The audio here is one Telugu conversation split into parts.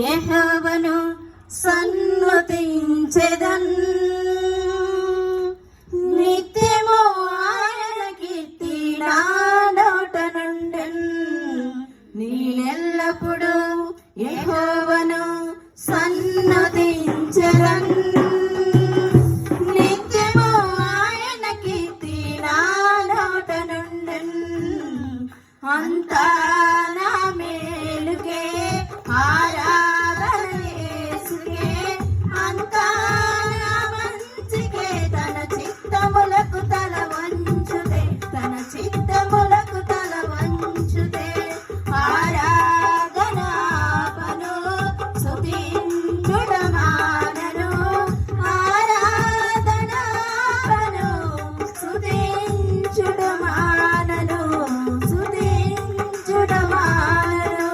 యెహోవాను సన్నుతించెదన్, నిత్యము ఆయన కీర్తి నా నోట నుండెన్. నేనెల్లప్పుడు యెహోవాను సన్నుతించెదన్, నిత్యము ఆయన కీర్తి నా నోట నుండెన్. అంతా నా మేలుకే ఆరాధన యేసుకే, అంతా నా మంచికే. తన చిత్తములకు తల వంచుతే, తన చిత్తములకు తల వంచుతే ఆరాధన ఆపను, స్తుతించుట మానను. ఆరాధన ఆపను, స్తుతించుట మానను, స్తుతించుట మానను.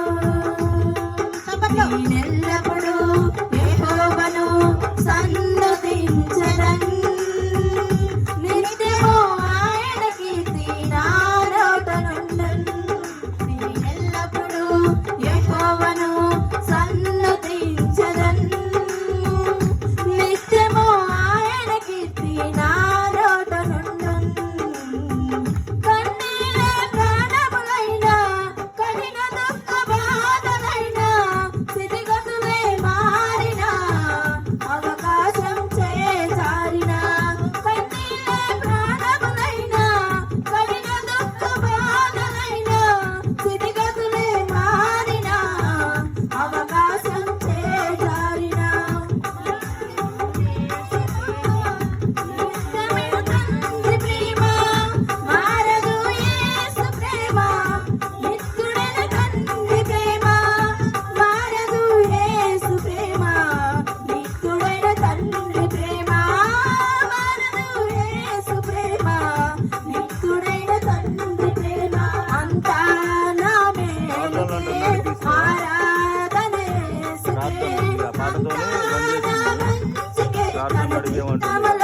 నేనెల్లప్పుడు యెహోవాను సన్నుతించెదన్, నిత్యము ఆయన కీర్తి నా నోట నుండెన్. నేనెల్లప్పుడు యెహోవాను సన్నుతించెదన్, నిత్యము ఆయన కీర్తి నా నోట నుండెన్. కన్నీలే ప్రాణములైనా, కఠిన దుఃఖ బాధలైనా, స్థితిగతులే మారినా, అవకాశం చేజారినా. కన్నీలే ప్రాణములైనా, కఠిన దుఃఖ బాధలైనా, స్థితిగతులే మారినా, అవకాశం చేజారినా. నిత్యమైన తండ్రి ప్రేమ మారదు, యేసు ప్రేమ నిత్యుడైన తండ్రి ప్రేమ మారదు, యేసు ప్రేమ నిత్యుడైన తండ్రి ప్రేమ మారదు, యేసు ప్రేమ నిత్యుడైన తండ్రి ప్రేమ. అంతా నా మేలుకే ఆరాధన యేసుకే, అంతా నా మంచికే. తన చిత్తములకు